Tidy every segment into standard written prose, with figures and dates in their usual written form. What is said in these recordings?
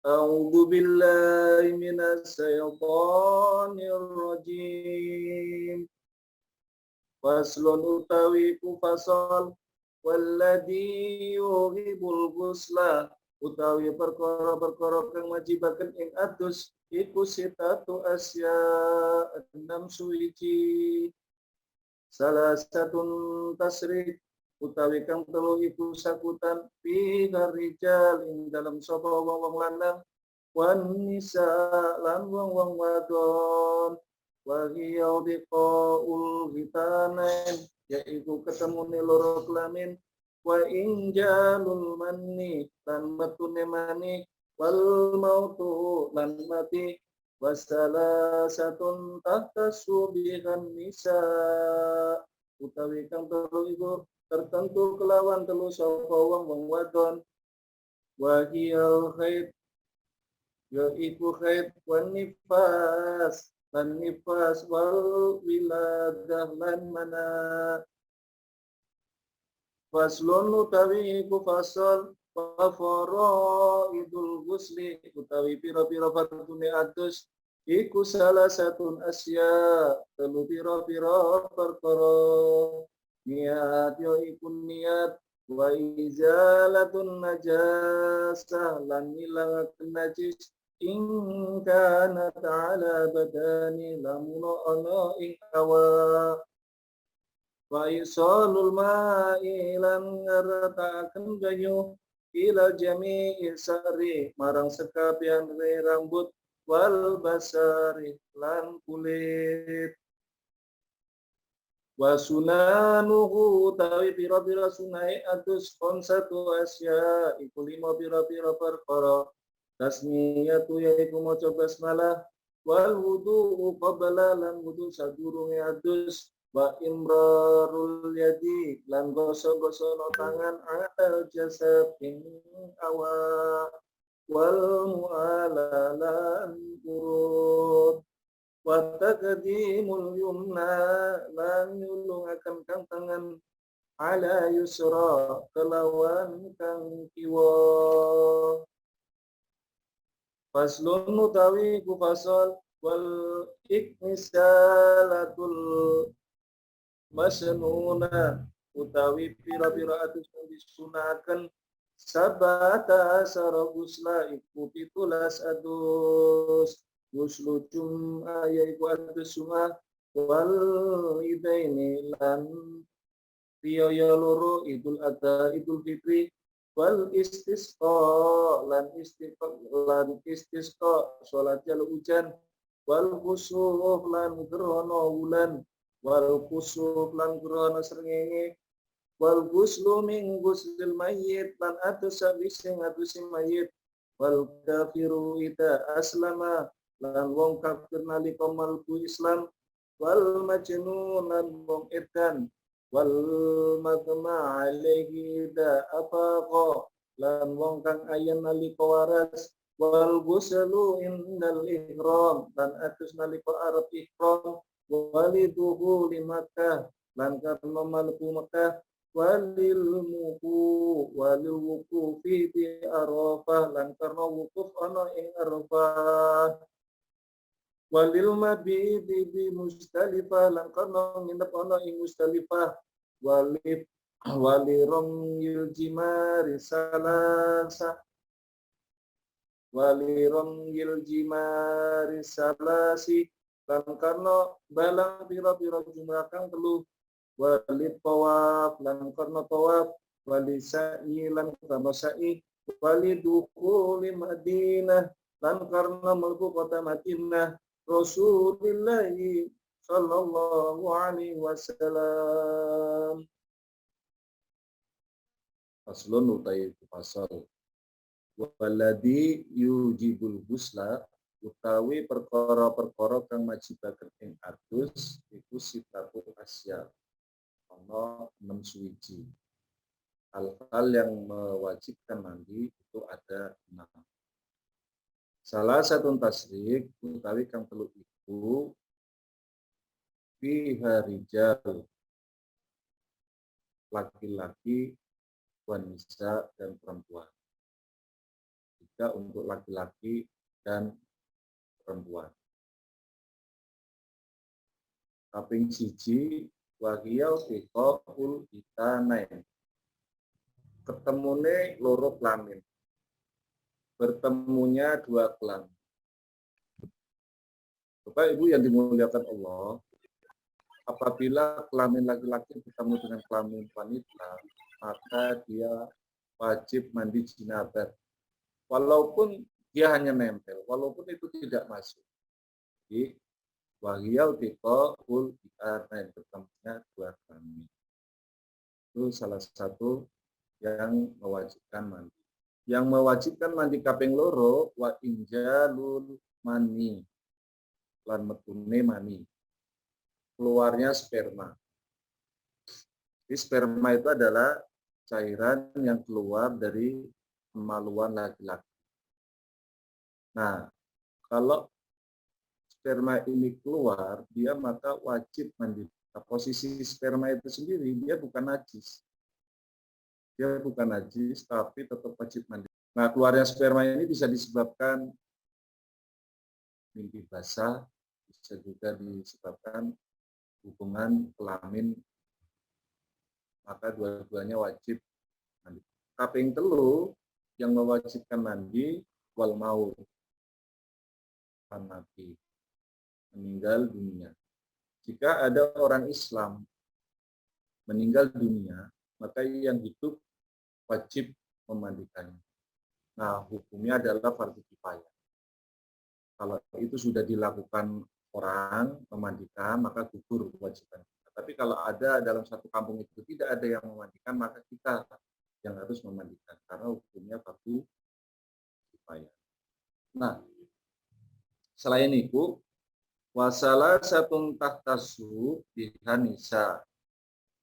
A'udzu billahi minasy syaithanir rajim. Faslun utawi ku fasal walladzi yuhibul ghusla utawi perkara-perkara kang wajibaken ing adus iku sitatu asya enam suwiji salah satun tasrik utawi kang telu iku sakutan fi rijal ing dalam sapa wong-wong lanang wan nisa lan wong-wong wadon wa hiya biqaul hitanain yaiku ketemune loro kelamin wa injalul manni lan metune mani wal mautu lan mati wasala satun tahta subihan nisa utawi kang telu iku tertentu kelawan telu sapa wong wadon wa hiyal haid yaiku haid wan nifas lan nifas wal wiladah lan mana faslun utawi iku fasal wa faraidul ghusli utawi pira-pira fardune adus iku salah satun asya telu pira-pira perkara niat yo iku niat wa izalatun najasah lan ngilangaken najis ing kana ta'ala badani lamun ana ing awak wa isalul ma'i lan ngertakaken banyu ila jami'i sari marang sekabian rambut wal basari lan kulit wa sunanuhu tawi pira-pira sunai adus konsatu asya iku lima pira-pira perkara tasmiyatu yaiku maca basmalah wal wudu qabla lan wudu sadurunge adus wa imrarul yadi lan gosok-gosok tangan atal jasad ing awak wal mu'alalan urut wa taqdimul yumna lan nyulungaken kang tangan ala yusra kelawan kang kiwa faslun utawi ku fasal wal ikmisalatul masnuna utawi pira-pira adus yang disunahkan sabata saragusla iku pitulas adus guslu jum'ah yaiku adus jum'ah wal idaini lan riyaya loro idul adha idul fitri wal istisqa lan istisqa salat jaluk hujan wal khusuf lan gerhana wulan wal khusuf lan gerhana srengenge wal ghuslu min ghuslil mayyit lan adus sing adus mayit wal kafiru ida aslama lan wong kafir nalika mlebu Islam wal majnun lan wong edan wal magma alaihi da afaqa lan wong kang ayan nalika waras wal ghuslu indal ihram lan adus nalika arep ihram waliduhu li Makkah lan karena mlebu Makkah walil wuqufi fi Arafah lan karena wukuf ana ing Arafah walil mabidi bi Musdalifah lan karena nginep ana ing Musdalifah waliromyil jimari salasi lan karena balang pira-pira jumlah kang telu walid tawaf lan karena tawaf wali sa'i lan karena sa'i walidukhuli Madinah lan karena mlebu kota Madinah Rasulullah sallallahu alaihi wasallam. Faslun utai pasal walladzi yujibul ghusla utawi perkara-perkara kang majibaken ing adus iku sifatu asya ana 6 suwiji. Hal-hal yang mewajibkan mandi itu ada 6. Salah satu tasrik utawi kang telu iku fiha rijal laki-laki wanita dan perempuan. juga untuk laki-laki dan perempuan. Kaping siji wahiyau tiqaul itanain. Ketemune loro kelamin. Bertemunya dua kelamin. Bapak Ibu yang dimuliakan Allah, apabila kelamin laki-laki bertemu dengan kelamin wanita, maka dia wajib mandi jinabat. Walaupun dia hanya nempel, walaupun itu tidak masuk. Jadi, wahiyau tiqaul itanain, bertemunya dua kelamin. Itu salah satu yang mewajibkan mandi. Yang mewajibkan mandi kaping loro wa injalul mani lan metune mani. Keluarnya sperma. Jadi sperma itu adalah cairan yang keluar dari kemaluan laki-laki. Nah, kalau sperma ini keluar, dia maka wajib mandi. Nah, posisi sperma itu sendiri dia bukan najis. Dia bukan najis, tapi tetap wajib mandi. Nah, keluarnya sperma ini bisa disebabkan mimpi basah, bisa juga disebabkan hubungan kelamin, maka dua-duanya wajib mandi. Kaping telu yang mewajibkan mandi wal maut, mati, meninggal dunia. Jika ada orang Islam meninggal dunia, maka yang hidup wajib memandikannya. Nah, hukumnya adalah fardhu kifayah. Kalau itu sudah dilakukan orang memandikan, maka gugur kewajiban. Tapi kalau ada dalam satu kampung itu tidak ada yang memandikan, maka kita yang harus memandikan karena hukumnya fardhu kifayah. Nah, selain itu, wasala satun tahtasu bihanisa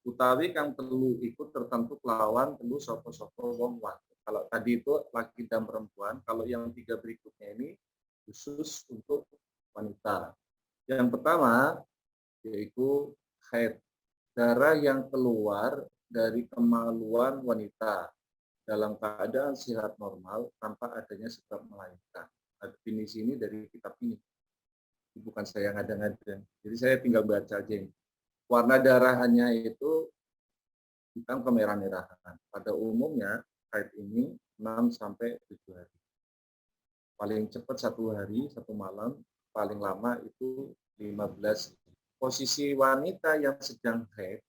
utawi kang telu ikut tertentu kelawan telu sapa-sapa wong wadon. Kalau tadi itu laki dan perempuan, kalau yang tiga berikutnya ini khusus untuk wanita. Yang pertama yaitu haid, darah yang keluar dari kemaluan wanita dalam keadaan sehat normal tanpa adanya sebab melahirkan. Definisi ini dari kitab ini, bukan saya ngada-ngada. Jadi saya tinggal baca aja ini. Warna darahnya itu hitam kemerah-merahan. Pada umumnya haid ini 6 sampai 7 hari. Paling cepat 1 hari, 1 malam, paling lama itu 15. Posisi wanita yang sedang haid,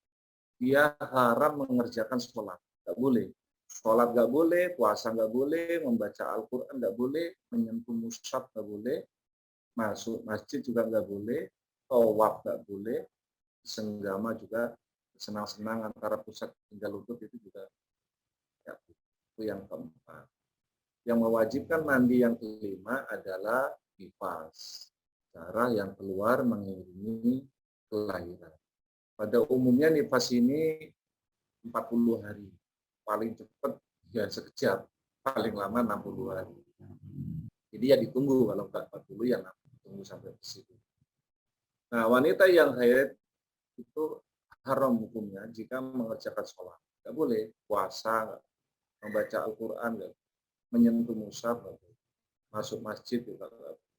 dia haram mengerjakan sholat. Nggak boleh. Sholat nggak boleh, puasa nggak boleh, membaca Al-Quran nggak boleh, menyentuh mushaf nggak boleh, masuk masjid juga nggak boleh, tawaf nggak boleh, senggama juga, senang-senang antara pusat hingga lutut itu juga ya, itu yang keempat. Yang mewajibkan mandi yang kelima adalah nifas, darah yang keluar mengiringi kelahiran. Pada umumnya nifas ini 40 hari, paling cepat ya sekejap, paling lama 60 hari. Jadi ya ditunggu, kalau nggak 40 ya tunggu sampai ke situ. Nah, wanita yang haid itu haram hukumnya jika mengerjakan sholat. Nggak boleh puasa, membaca Al-Quran, menyentuh mushaf, masuk masjid juga nggak boleh.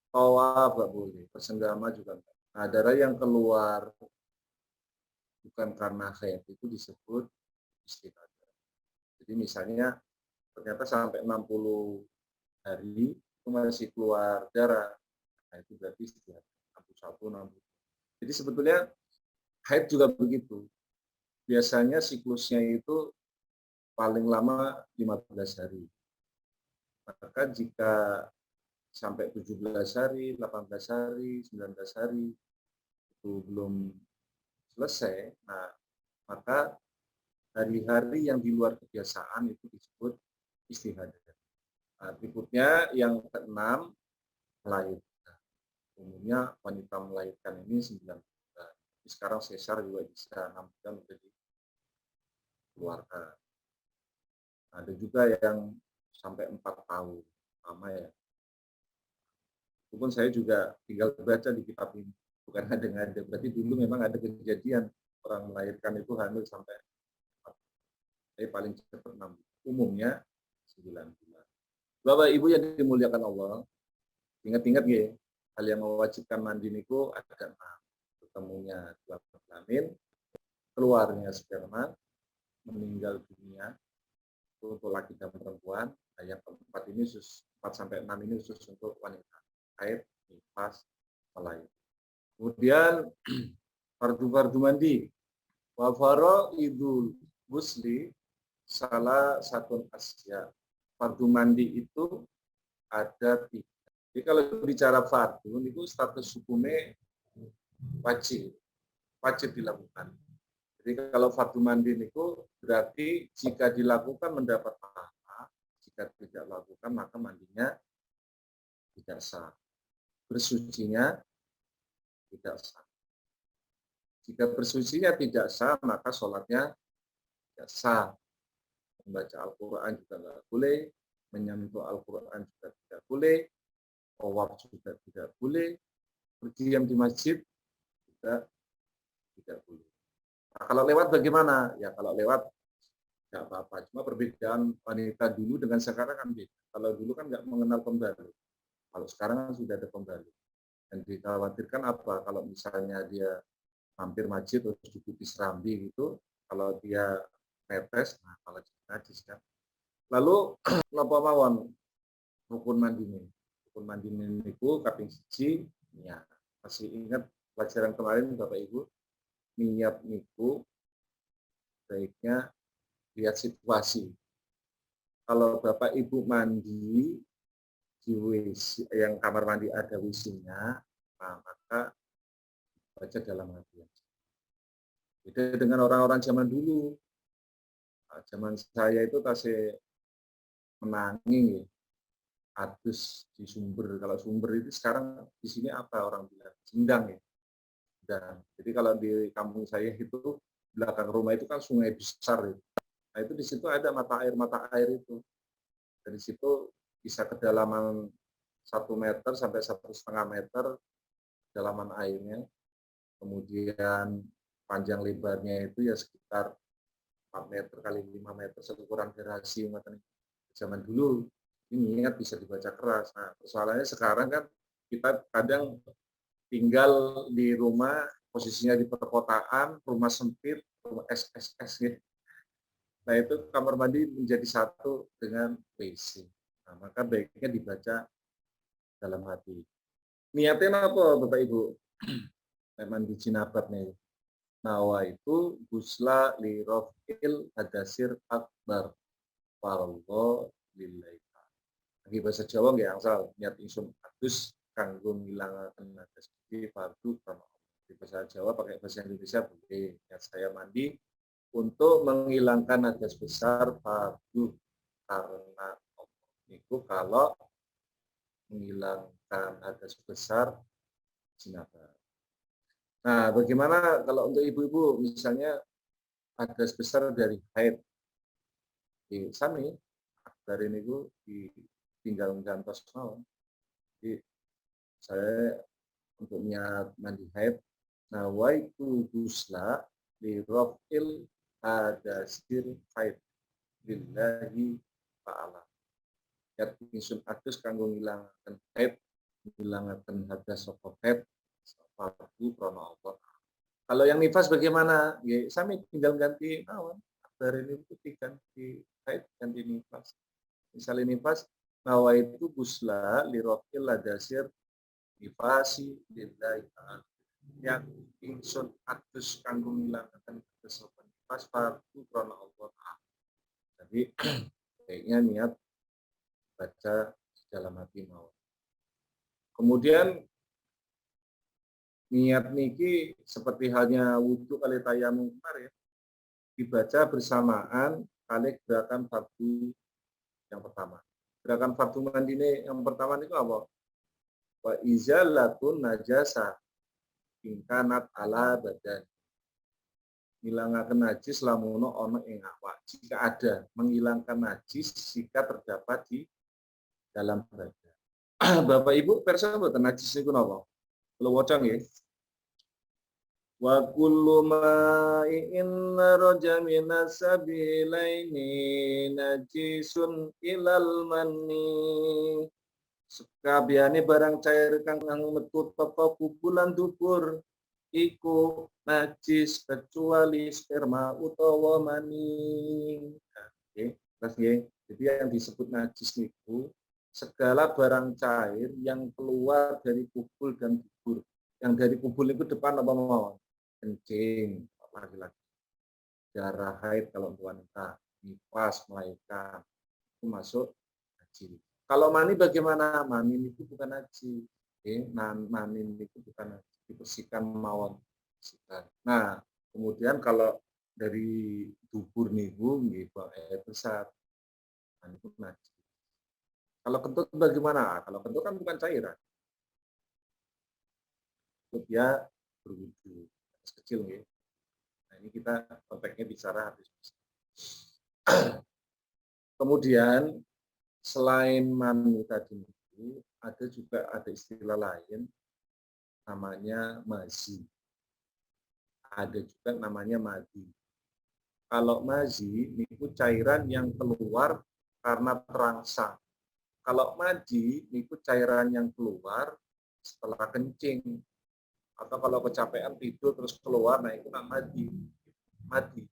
Tawaf nggak boleh, bersenggama juga nggak. Nah, darah yang keluar bukan karena haid itu disebut istihadah. Jadi misalnya ternyata sampai 60 hari itu masih keluar darah, nah itu berarti istihadah. 61, 60. Jadi sebetulnya haid juga begitu. Biasanya siklusnya itu paling lama 15 hari. Maka jika sampai 17 hari, 18 hari, 19 hari itu belum selesai, nah maka hari-hari yang di luar kebiasaan itu disebut istihadah. Nah, berikutnya yang keenam, melahirkan. Umumnya wanita melahirkan ini 9 bulan. Sekarang sesar juga bisa 6 bulan menjadi keluarga. Ada juga yang sampai 4 tahun, lama ya. Walaupun saya juga tinggal baca di kitab ini, bukan ada. Berarti dulu memang ada kejadian orang melahirkan itu hamil sampai 4. Tapi paling cepat 6. Umumnya 9 bulan. Bapak Ibu yang dimuliakan Allah, ingat-ingat ya, hal yang mewajibkan mandi niku ada 6. Ketemunya dua kelamin, keluarnya sperma, meninggal dunia untuk laki dan perempuan. Nah, yang keempat ini 4 sampai 6 ini khusus untuk wanita. Haid, nifas, haid. Kemudian fardu mandi. Wa idul gusli salah satu asya. Fardu mandi itu ada 3. Jadi kalau bicara fardu itu status hukumnya wajib dilakukan. Jadi kalau fardu mandi itu berarti jika dilakukan mendapat pahala, jika tidak dilakukan maka mandinya tidak sah. Bersucinya tidak sah. Jika bersucinya tidak sah, maka sholatnya tidak sah. Membaca Al-Quran juga tidak boleh, menyentuh Al-Quran juga tidak boleh, tawaf juga tidak boleh, berdiam di masjid juga tidak boleh. Nah, kalau lewat bagaimana? Ya kalau lewat nggak apa-apa. Cuma perbedaan wanita dulu dengan sekarang kan beda. Kalau dulu kan nggak mengenal pembalut. Kalau sekarang kan sudah ada pembalut. Dan dikhawatirkan apa? Kalau misalnya dia hampir masjid terus duduk di serambi gitu, kalau dia pepes, nah kalau najis kan. Lalu napa mawon rukun mandine? Rukun mandine niku kaping 1 niat. Masih ingat pelajaran kemarin Bapak Ibu? Niat niku baiknya lihat situasi. Kalau Bapak Ibu mandi di WC, yang kamar mandi ada WC-nya, nah, maka baca dalam hati. Beda dengan orang-orang zaman dulu. Nah, zaman saya itu tasih menangi, adus di sumber. Kalau sumber itu sekarang di sini apa orang bilang? Sindang ya. Dan jadi kalau di kampung saya itu belakang rumah itu kan sungai besar itu. Nah itu di situ ada mata air itu. Dari situ bisa kedalaman 1 meter sampai 1,5 meter kedalaman airnya. Kemudian panjang lebarnya itu ya sekitar 4 meter kali 5 meter, seukuran garasi zaman dulu. Ini niat bisa dibaca keras. Nah, persoalannya sekarang kan kita kadang tinggal di rumah, posisinya di perkotaan, rumah sempit, rumah SSS ya. Nah itu kamar mandi menjadi satu dengan WC. Nah, maka baiknya dibaca dalam hati. Niatnya apa Bapak Ibu? Mandi jinabat nih. Nawa itu gusla li rofil hadasir akbar. Wallah lillahi. Lagi bahasa Jawa nggak asal niat insun adus kanggo ngilangaken hadas iki fardu kana di bahasa Jawa pakai bahasa Indonesia boleh. Niat saya mandi untuk menghilangkan hadas besar fardu karena itu kalau menghilangkan hadas besar jinabah. Nah, bagaimana kalau untuk ibu-ibu misalnya hadas besar dari haid? Di sami dari niku ditinggal gantos mawon. Jadi saya untuk niat mandi haid, nawaitu gusla li rafil hadasir haid lillahi ta'ala. Niat ingsun adus kanggo ngilangaken haid, ngilangaken hadas saka haid fardu krana Allah. Kalau yang nifas bagaimana? Ya, sami tinggal ganti mawon. Dari ini itu diganti haid, ganti nifas. Misalnya nifas, nawaitu gusla li rafil hadasir nifasi lillahi ta'ala. Yang ingsun adus kanggo ngilangaken kesopan nifas fardu krana Allah Ta'ala. Jadi kayaknya niat baca dalam hati mau. Kemudian niat niki seperti halnya wudhu kali tayamum kemarin dibaca bersamaan kali gerakan fardu yang pertama. Gerakan fardu mandi ini yang pertama itu apa? Wa izalatun najasa ingkanat ala badan. Ngilangaken najis lamuno ono ing awak. Jika ada menghilangkan najis jika terdapat di dalam badan. Bapak Ibu persa mboten najis niku napa? Kula waca nggih. Wa kullu ma'in raja minas sabilaini najisun ilal manni. Sekabehane barang cair kang metu teka kubulan dubur iku najis kecuali sperma utawa mani. Nah, oke, terus nggih. Jadi yang disebut najis niku segala barang cair yang keluar dari kubul dan dubur. Yang dari kubul itu depan apa mawon? Kencing laki-laki, darah haid kalau untuk wanita, nifas, melahirkan, itu masuk najis. Kalau mani bagaimana? Mani itu bukan najis. Mani itu bukan najis, dibersihkan mawon. Nah, kemudian kalau dari dubur niku nggih air besar, nah itu najis. Kalau kentut bagaimana? Kalau kentut kan bukan cairan, kentut dia berwudu, kecil nggih. Nah, ini kita konteksnya bicara habis. Kemudian selain mani tadi itu ada istilah lain namanya mazi. Ada juga namanya madi. Kalau mazi itu cairan yang keluar karena terangsang. Kalau madi itu cairan yang keluar setelah kencing atau kalau kecapean tidur terus keluar, nah itu namanya madi,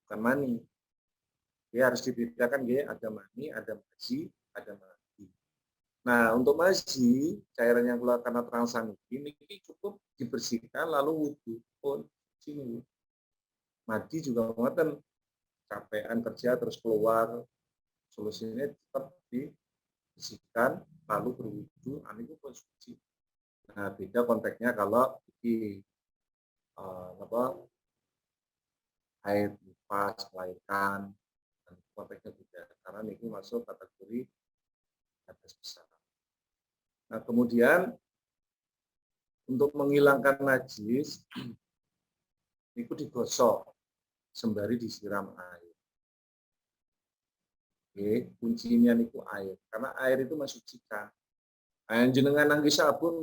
bukan mani. Ya harus dibedakan ya, ada mani, ada mazi, ada madi. Nah, untuk mazi, cairan yang keluar karena terangsang ini cukup dibersihkan lalu wudhu pun sini. Madi juga ngoten, capean kerja terus keluar, solusinya tetap dibersihkan lalu berwudhu, itu pun suci. Nah, beda konteksnya kalau di haid, nifas, melahirkan, dan konteksnya beda karena ini masuk kategori hadas besar. Nah, kemudian untuk menghilangkan najis itu digosok sembari disiram air. Oke, kuncinya niku air karena air itu mensucikan. Nah, jenengan nangge sabun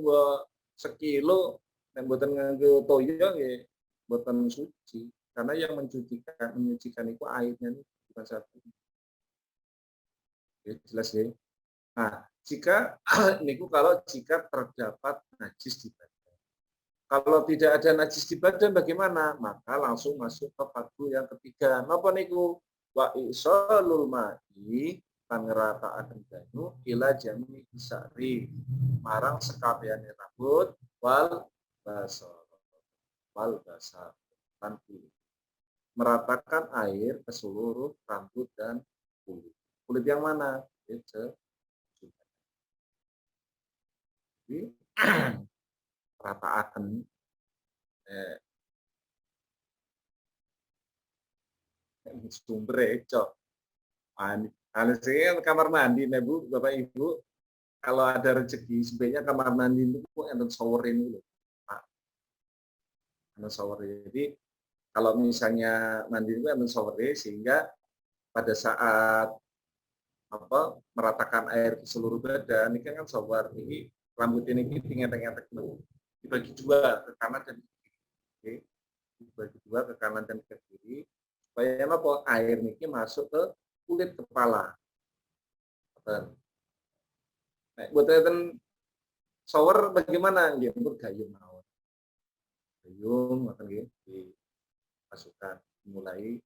sekilo yang mboten nganggo toyo nggih mboten suci. Karena yang menyucikan itu airnya nih, bukan sabun. Oke, jelas ya. Nah, jika niku kalau jika terdapat najis di badan. Kalau tidak ada najis di badan bagaimana? Maka langsung masuk ke fardu yang ketiga. Napa niku? Wa isalul ma'i pangerataaken banyu ila jami isari. Marang sekabehane rambut wal basar. Wal basar. Tan kulit. Meratakan air ke seluruh rambut dan kulit. Kulit yang mana? Jadi rataaken sumber cok. Saya kamar mandi, nih Bu, Bapak Ibu, kalau ada rezeki sebaiknya kamar mandi itu enten shower ini loh, Pak. Enten shower. Jadi kalau misalnya mandi itu enten shower sehingga pada saat meratakan air ke seluruh badan, ini kan shower ini rambut ini tinggal-tinggal dibagi dua ke kanan dan ke kiri. Dibagi dua ke kanan dan ke kiri supaya air ini masuk ke kulit kepala. Nah, buat shower bagaimana? Nggih, mun gayung mawon. Gayung ngoten nggih dimasukkan mulai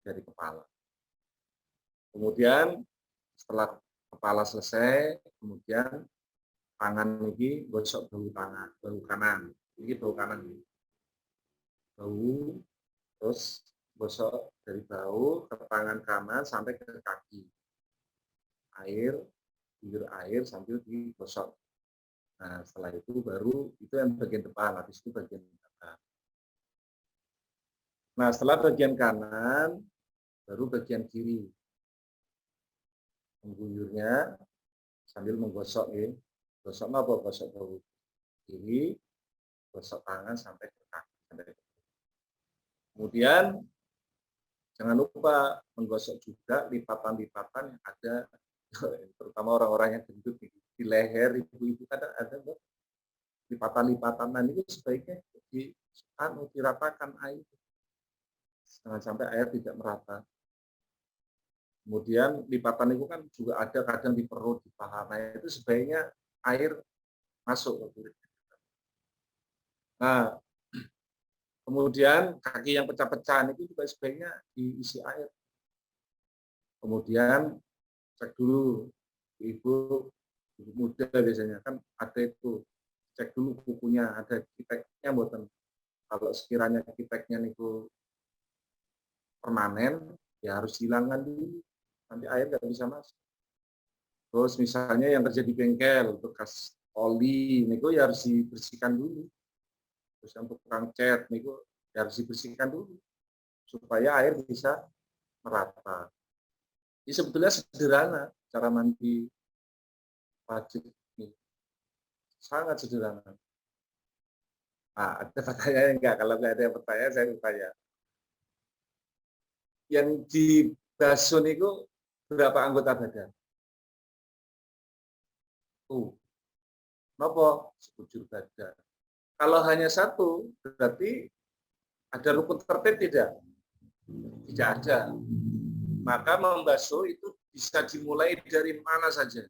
dari kepala. Kemudian setelah kepala selesai, kemudian tangan ini gosok bahu kanan. Ini bahu kanan ini. Bahu terus gosok dari bahu ke tangan kanan sampai ke kaki. Bibir air sambil digosok. Nah, setelah itu baru itu yang bagian depan, habis itu bagian belakang. Nah, setelah bagian kanan, baru bagian kiri. Mengguyurnya sambil menggosok ya. Gosok apa? Gosok bahu kiri, gosok tangan sampai ke kaki. Kemudian jangan lupa menggosok juga lipatan-lipatan yang ada, terutama orang-orang yang gendut di leher, ibu-ibu kadang ada lipatan-lipatanan itu sebaiknya diratakan air. Jangan sampai air tidak merata. Kemudian lipatan itu kan juga ada kadang di perut, di paha. Nah, itu sebaiknya air masuk ke kulit. Nah, kemudian kaki yang pecah-pecah itu juga sebaiknya diisi air. Kemudian cek dulu ibu muda biasanya kan ada itu, cek dulu kukunya ada kiteknya buatan. Kalau sekiranya kiteknya itu permanen, ya harus hilangkan dulu. Nanti air nggak bisa masuk. Terus misalnya yang kerja di bengkel, bekas oli, itu ya harus dibersihkan dulu. Terus untuk tukang cat, itu ya harus dibersihkan dulu. Supaya air bisa merata. Ini sebetulnya sederhana cara mandi wajib ini. Sangat sederhana. Nah, ada pertanyaan enggak? Kalau nggak ada pertanyaan, saya bertanya. Yang di Basun itu berapa anggota badan? Tuh. Kenapa? Sekujur badan. Kalau hanya satu, berarti ada rukun tertib tidak? Tidak ada. Maka membasuh itu bisa dimulai dari mana saja.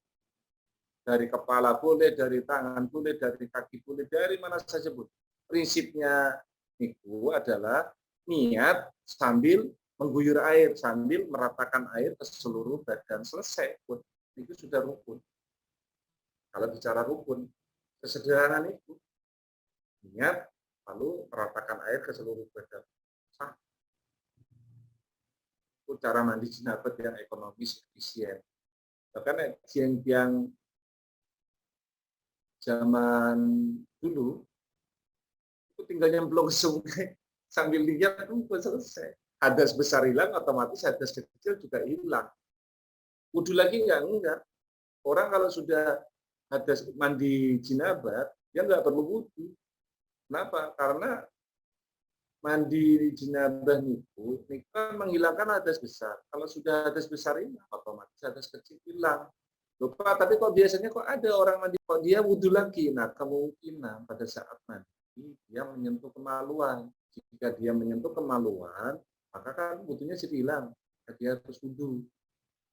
Dari kepala boleh, dari tangan boleh, dari kaki boleh, dari mana saja boleh. Prinsipnya itu adalah niat sambil mengguyur air, sambil meratakan air ke seluruh badan. Selesai. Itu sudah rukun. Kalau bicara rukun, kesederhanaan itu. Niat, lalu meratakan air ke seluruh badan. Sah. Itu cara mandi jenabah yang ekonomis, efisien. Bahkan yang zaman dulu, itu tinggal nyemplung ke sungai, sambil lihat, selesai. Hadas besar hilang, otomatis hadas kecil juga hilang. Wudhu lagi enggak. Orang kalau sudah hadas mandi jenabah, dia enggak perlu wudhu. Kenapa? Karena mandi jenabah itu kan menghilangkan hadas besar. Kalau sudah hadas besar hilang, otomatis hadas kecil hilang. Lupa, tapi kok biasanya kok ada orang mandi, kok dia wudhu lagi? Nah, kemungkinan pada saat mandi, dia menyentuh kemaluan. Jika dia menyentuh kemaluan, maka kan wudhunya jadi hilang. Dia harus wudhu.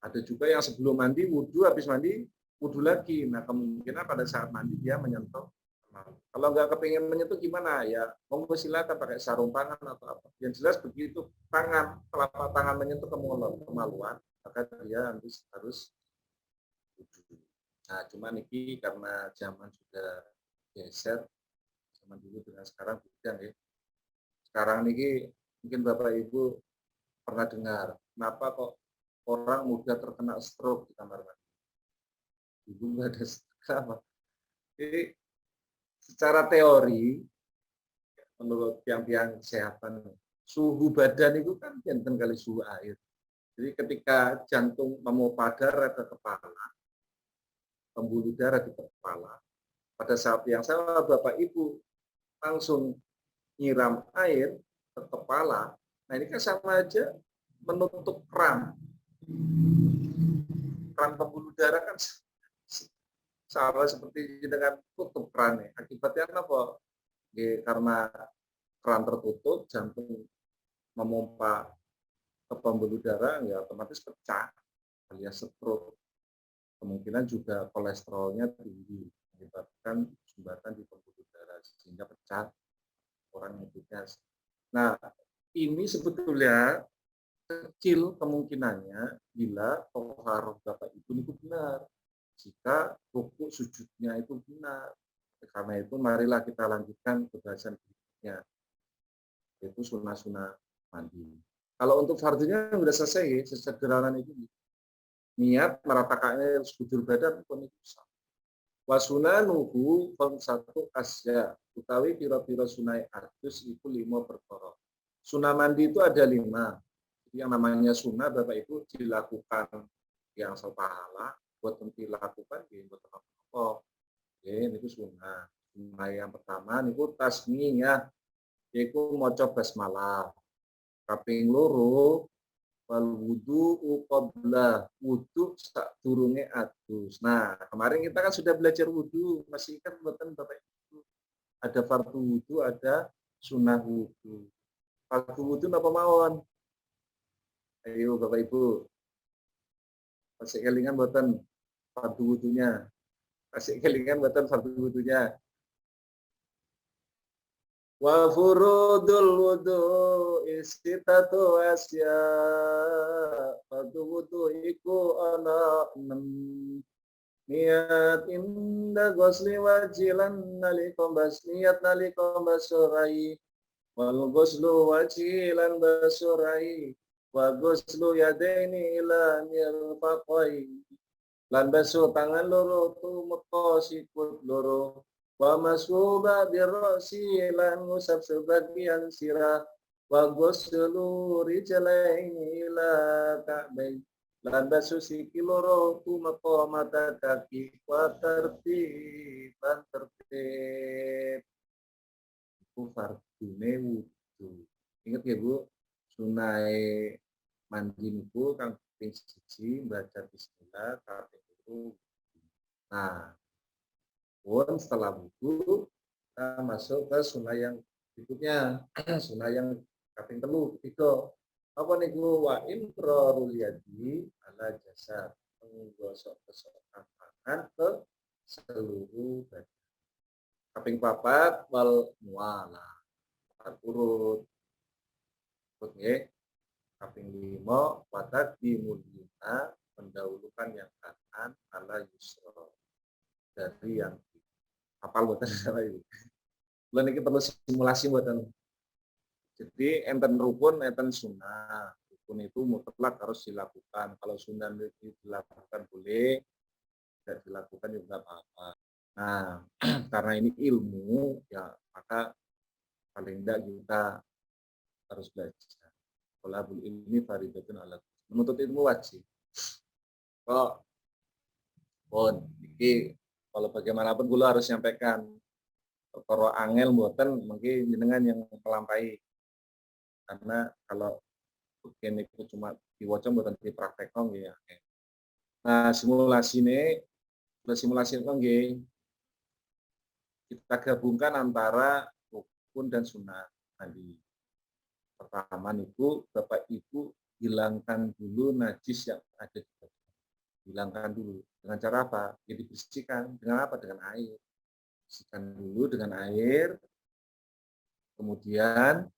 Ada juga yang sebelum mandi wudhu, habis mandi wudhu lagi. Nah, kemungkinan pada saat mandi dia menyentuh kemaluan. Kalau nggak kepingin menyentuh gimana? Ya, monggo silakan pakai sarung tangan atau apa. Yang jelas begitu telapak tangan menyentuh kemaluan, maka dia harus wudhu. Nah, cuman ini karena zaman sudah geser, zaman dulu dengan sekarang beda ya. Sekarang ini mungkin Bapak Ibu pernah dengar, kenapa kok orang muda terkena stroke di kamar mandi? Dulu nggak ada stroke. Jadi secara teori, menurut tiang-tiang kesehatan, suhu badan itu kan jantan kali suhu air. Jadi ketika jantung memompa darah ke kepala, pembuluh darah di kepala, pada saat yang sama Bapak Ibu langsung nyiram air ke kepala, nah ini kan sama aja menutup keran pembuluh darah kan sama seperti dengan tutup kerannya. Akibatnya apa? Ya, karena keran tertutup, jantung memompa ke pembuluh darah, ya otomatis pecah, alias stroke. Kemungkinan juga kolesterolnya tinggi, menyebabkan sumbatan di pembuluh darah, sehingga pecah orang hidupnya. Nah, ini sebetulnya kecil kemungkinannya bila tohar Bapak Ibu itu benar. Jika rukuk sujudnya itu benar. Karena itu marilah kita lanjutkan pembahasan berikutnya, yaitu sunnah-sunnah mandi. Kalau untuk fardunya sudah selesai ya, sesederhana itu. Niat meratakannya sekujur badan pun itu sah. Wasunanuhu satu asya, utawi pira-pira sunai adus itu 5 perkara. Sunah mandi itu ada 5. Yang namanya sunnah Bapak Ibu dilakukan yang sepahala, buat dilakukan di buat apa? Ini sunnah. Sunnah yang pertama niku tasmiyah, yaitu maca basmalah. Kaping loro wal wudu qabla, wudu sadurunge adus. Nah, kemarin kita kan sudah belajar wudu, masih ingat mboten Bapak Ibu? Ada fardu wudu, ada sunnah wudu. Fardu wudu napa mawon? Ayo Bapak Ibu, kasih kelingan mboten fardu wudunya. Kasih kelingan mboten fardu wudunya. Wa furudul wudu istitatu asya. Fardu wudu iku ana 6. Niat inda gosli wajilan nalika niat nalika basurai. Wal ghuslu wajilan basurai. Wa ghuslu yadaini ila mirfaqai. Lan basuh tangan loro tumeka sikut loro. Wa mashuba birrasi lan ngusap sebagian sirah. Wa ghuslu rijlaini ila ka'bain. Lan basuh siki loro tumeka mata kaki. Wa tertiban tertib. Itu fardune wudu. Ingat ya Bu, sunai mandi niku kang ping 1 baca bismillah, kaping 2. Nah, pun setelah wudu kita masuk ke sunah yang berikutnya, sunah yang kaping 3, ketiga. Apa niku? Wa imrarul yadi ala jasad, menggosok-gosok tangan ke seluruh badan. Kaping 4 wal mualah, urut nggih. Kaping 5 watak dimulina, mendahulukan yang kanan ala yusra dari yang apal buatan apa itu. Lalu ini perlu simulasi buatan. Jadi enten rukun, enten sunnah. Rukun itu mutlak harus dilakukan. Kalau sunnah itu dilakukan boleh, tidak dilakukan juga apa-apa. Nah, karena ini ilmu, ya maka paling tidak kita harus belajar. Thalabul ilmi fardhatun 'ala menuntut ilmu wajib. Kok pun iki kalau bagaimanapun kula harus nyampaikan perkara angel mboten mengki jenengan yang melampaui. Karena kalau begini itu cuma diwaca mboten dipraktekno nggih ya. Nah, simulasi kok nggih kita gabungkan antara rukun dan sunnah tadi. Pertama niku Bapak Ibu hilangkan dulu najis yang ada di badan. Hilangkan dulu. Dengan cara apa? Ya dibersihkan. Dengan apa? Dengan air. Bersihkan dulu dengan air. Kemudian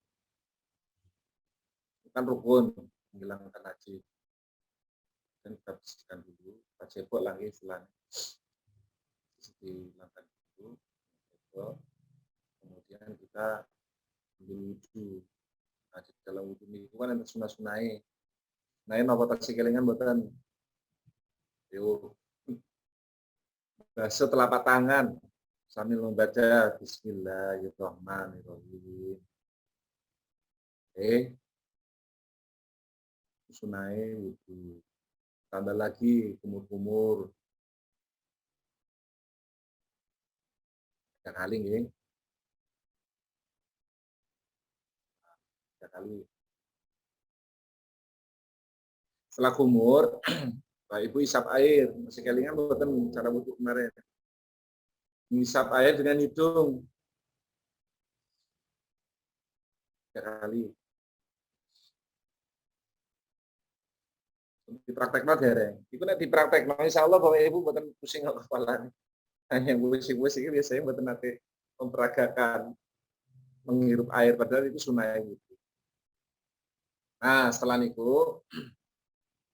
kan rukun menghilangkan najis. Dan kita bersihkan dulu. Kita cebok lagi istilahnya. Dihilangkan dulu. Kemudian kita ambil wudhu. Nah, di dalam wudhu ini kan ada sunah-sunahnya. Nah, ini apa tak kelingan buatan? Yuk. Basuh telapak tangan sambil membaca Bismillahirrahmanirrahim. Sunai wudhu. Tambah lagi kumur-kumur. 3 kali nggih. 3 kali. Setelah kumur, Pak Ibu isap air. Masih kelingan mboten cara wudhu kemarin. Ngisap air dengan hidung. 3 kali. Dipraktekno dereng. Iku nek dipraktekno insyaallah Bapak Ibu mboten pusing kepala. Hanya pusing-pusing biasanya mboten nate memperagakan menghirup air padahal itu sunah wudhu. Nah, setelah niku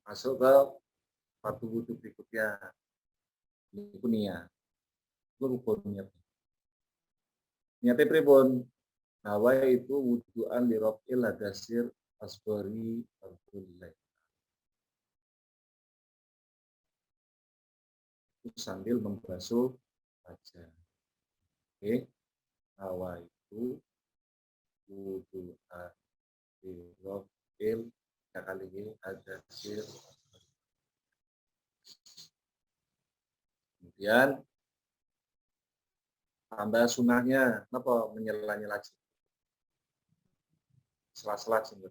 masuk ke fardu wudhu berikutnya. Niku niat. Itu rukun niat. Niatnya pripun? Nawa itu wudu'an li raf'il hadasir asbari alhamdulillah. Itu sambil membasuh wajah. Oke. Nawa itu wudu'an li raf'il kali ini hadasir. Kemudian tambah sunahnya, apa menyela-nyela sela-sela jenggot.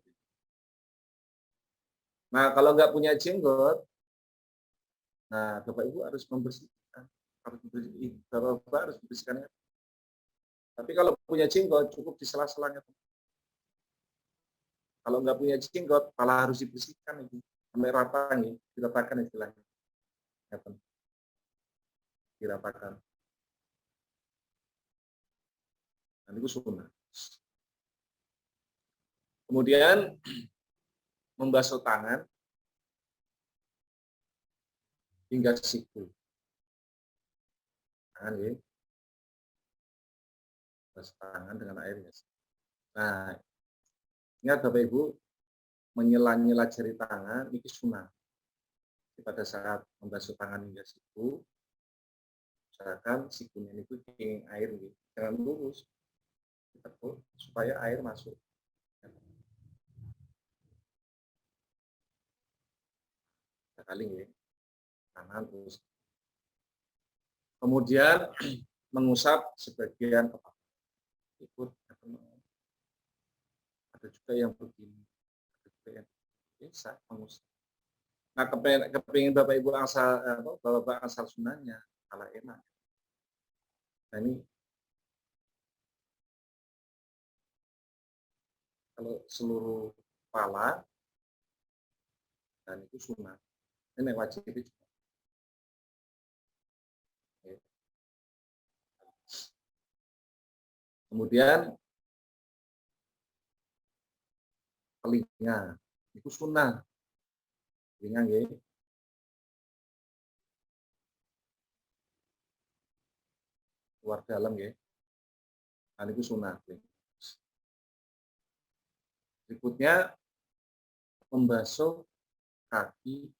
Nah, kalau nggak punya jenggot, nah Bapak Ibu harus membersihkan, Bapak harus membersihkan Tapi kalau punya jenggot cukup di sela-selanya. Kalau nggak punya jenggot, malah harus dibersihkan itu sampai rata nih, diratakan istilahnya. Ngeten, diratakan. Dan itu sunnah. Kemudian membasuh tangan hingga siku. Tangan ya, basuh tangan dengan air ya. Nah, ingat Bapak Ibu, menyela-nyela jari tangan itu sunnah. Pada saat membasuh tangan hingga siku, usahakan sikunya itu dingin air gitu. Jangan lurus, ditekuk supaya air masuk. Sekali ya, tangan terus. Kemudian mengusap sebagian kepala. Ikut ada juga yang begini, ada juga yang biasa mengusap. Nah, kepingin Bapak Ibu asal Bapak asal sunahnya, kalau enak. Nah ini kalau seluruh kepala dan itu sunnah. Ini wajib itu. Kemudian telinga itu sunnah. Telinga ya, luar dalam ya. Dan itu sunnah. Berikutnya membasuh kaki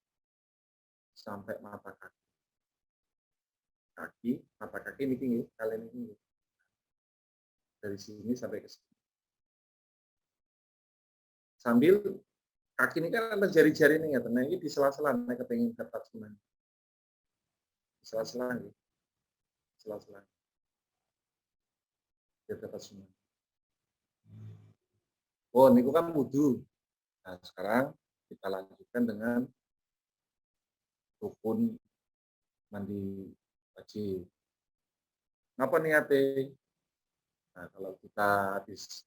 sampai mata kaki. Kaki, mata kaki ini tinggi, kalian ini dari sini sampai ke sini. Sambil kaki ini kan ada jari-jari ini ya, nah ini di sela-sela, nah kepengen dapat semuanya. Di sela-sela nih, sela-sela, biar dapat semuanya. Oh, ini kan wudhu. Nah, sekarang kita lanjutkan dengan rukun mandi wajib. Apa niatnya? Nah, kalau kita habis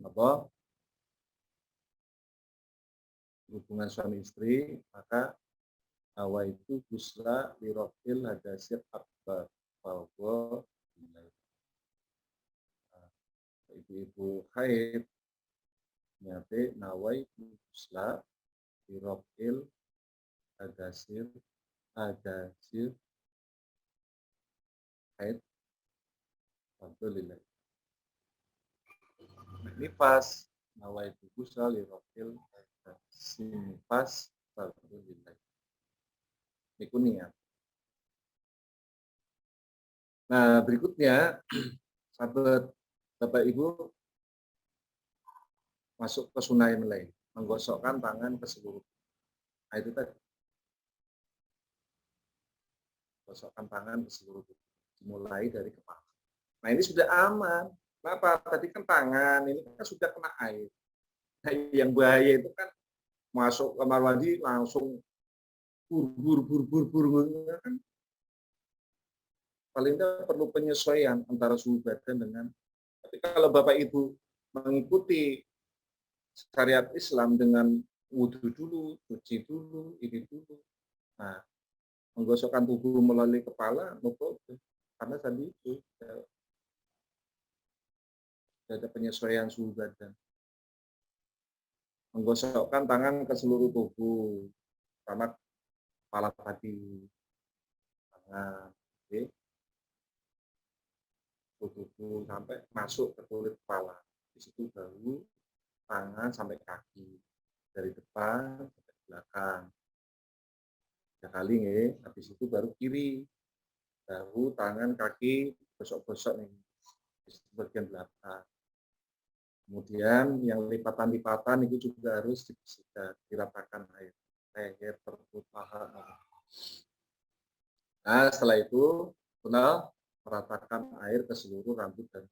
apa hubungan suami istri, maka itu gusla lirofil hadasir akbar bahwa ibu-ibu haid nyate nawai gusla lirofil hadasir haid alhamdulillah. Ini pas nawai gusla lirofil hadasir pas alhamdulillah. Ini niat. Nah, berikutnya, sahabat Bapak Ibu masuk ke sunnah yang lain, menggosokkan tangan ke seluruh. Nah, itu tadi. Gosokkan tangan ke seluruh tubuh, dimulai dari kepala. Nah, ini sudah aman. Kenapa? Tadi kan tangan, ini kan sudah kena air. Nah, yang bahaya itu kan masuk kamar mandi langsung bur kan paling tidak perlu penyesuaian antara suhu badan dengan. Tapi kalau Bapak Ibu mengikuti syariat Islam dengan wudhu dulu, cuci dulu, ini dulu. Nah, menggosokkan tubuh melalui kepala, no problem. Karena tadi itu ada penyesuaian suhu badan. Menggosokkan tangan ke seluruh tubuh, karena kepala tadi, tangan, okay. Tubuh sampai masuk ke kulit kepala. Di situ baru tangan sampai kaki, dari depan sampai belakang. 3 kali nih, habis itu baru kiri, bahu, tangan, kaki, gosok-gosok nih, di bagian belakang. Kemudian yang lipatan-lipatan itu juga harus dibersihkan, diratakan air, leher, perut, paha. Nah, setelah itu, benar meratakan air ke seluruh rambut dan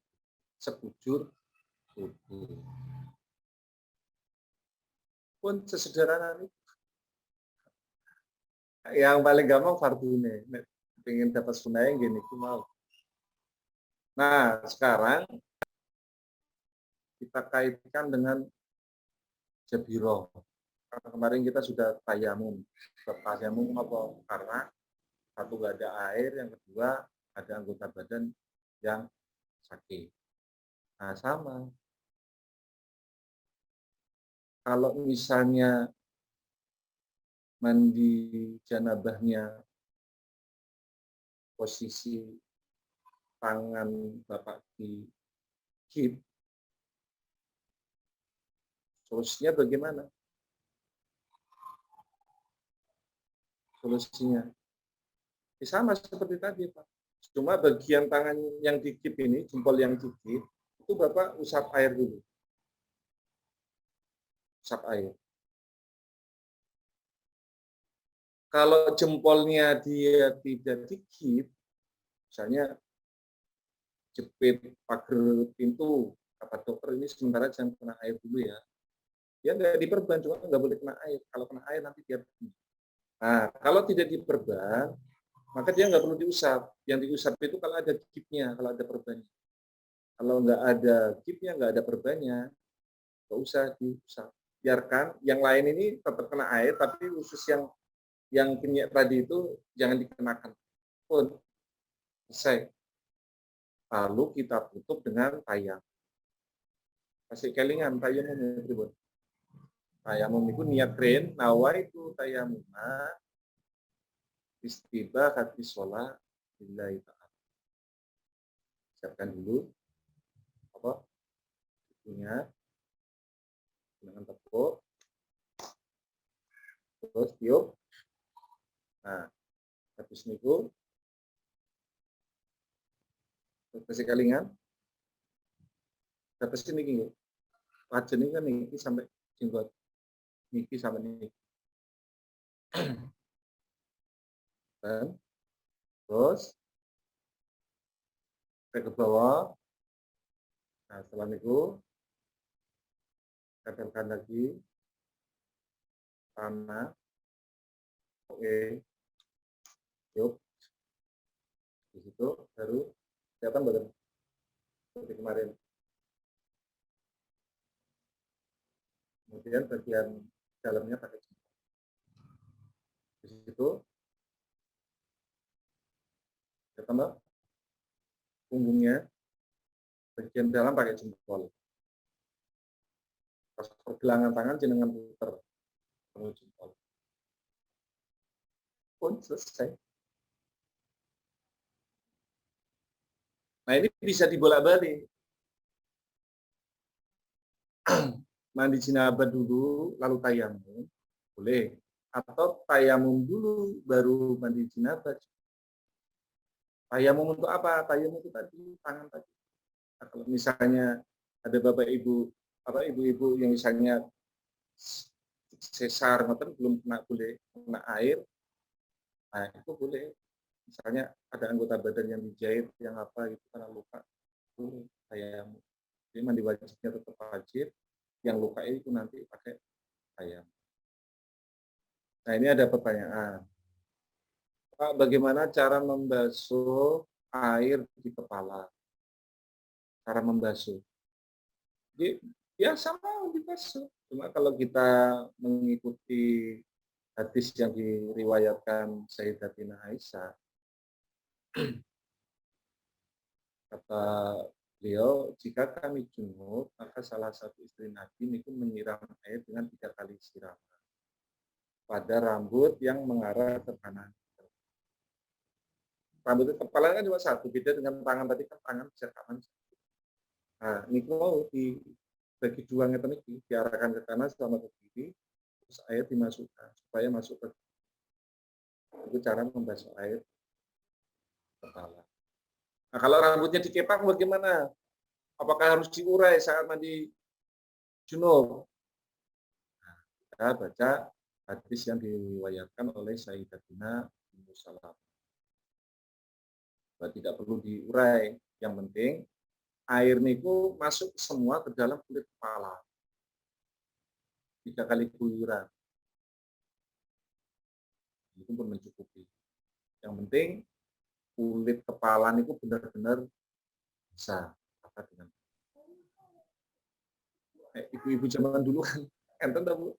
sekujur tubuh. Pun sesederhana ini. Yang paling gampang fardu ini. Pengen dapat sunai gini, aku mau. Nah, sekarang kita kaitkan dengan jabiro. Karena kemarin kita sudah tayamum. Tayamum apa? Karena satu nggak ada air, yang kedua ada anggota badan yang sakit. Nah, sama. Kalau misalnya mandi janabahnya posisi tangan Bapak di kip, solusinya bagaimana? Solusinya sama seperti tadi, Pak. Cuma bagian tangan yang di kip ini, jempol yang di kip, itu Bapak usap air dulu. Usap air. Kalau jempolnya dia tidak di kip, misalnya jepit pagar pintu, kata dokter ini sementara jangan kena air dulu ya. Dia nggak diperban, cuma nggak boleh kena air. Kalau kena air nanti dia. Nah, kalau tidak diperban, maka dia nggak perlu diusap. Yang diusap itu kalau ada kipnya, kalau ada perbannya. Kalau nggak ada kipnya, nggak ada perbannya, nggak usah diusap. Biarkan yang lain ini tetap kena air, tapi khusus yang minyak tadi itu jangan dikenakan. Pun selesai. Lalu kita tutup dengan tayang. Kasih kelingan tayamum ribut. Tayamum itu niat keren, nawa itu tayamum. Istiba hati sholat lillahi ta'ala. Siapkan dulu apa punya dengan tepuk, terus tiup. Nah, habis niku kasih kelingan. Terus ini gini, wajan ini kan niki sampai jenggot, niki sampai niki. Dan terus ke bawah. Nah, setelah itu tempelkan lagi tanah. Oke, yuk. Di situ baru kelihatan badan seperti kemarin. Kemudian bagian dalamnya pakai jempol. Di situ tambah punggungnya bagian dalam pakai jempol. Pas pergelangan tangan jenengan puter kamu jempol. Pun selesai. Nah, ini bisa dibolak-balik. Mandi jinabah dulu, lalu tayamum, boleh. Atau tayamum dulu, baru mandi jinabah. Tayamum untuk apa? Tayamum itu tadi, tangan tadi. Nah, kalau misalnya ada bapak ibu, apa ibu-ibu yang misalnya sesar, belum kena boleh kena air, nah itu boleh. Misalnya ada anggota badan yang dijahit, yang apa itu karena luka, boleh tayamum. Jadi mandi wajibnya tetap wajib, yang luka itu nanti pakai tayamum. Nah, ini ada pertanyaan. Pak, bagaimana cara membasuh air di kepala? Cara membasuh. Jadi, ya sama dibasuh. Cuma kalau kita mengikuti hadis yang diriwayatkan Sayyidatina Aisyah, kata beliau, jika kami junub, maka salah satu istri Nabi itu menyiram air dengan 3 kali siraman pada rambut yang mengarah ke kanan. Rambut kepala kan cuma satu, beda dengan tangan tadi kan tangan bisa kanan. Nah, ini mau dibagi dua ngeten iki, diarahkan ke kanan sama ke kiri, terus air dimasukkan supaya masuk ke itu cara membasuh air kepala. Nah, kalau rambutnya dikepak bagaimana? Apakah harus diurai saat mandi junub? Nah, kita baca hadis yang diriwayatkan oleh Sayyidatina Ummu Salamah. Tidak perlu diurai, yang penting air niku masuk semua ke dalam kulit kepala. 3 kali guyuran. Itu pun mencukupi. Yang penting kulit kepala niku benar-benar Bisa. Apa dengan ibu-ibu zaman dulu kan enten ta Bu,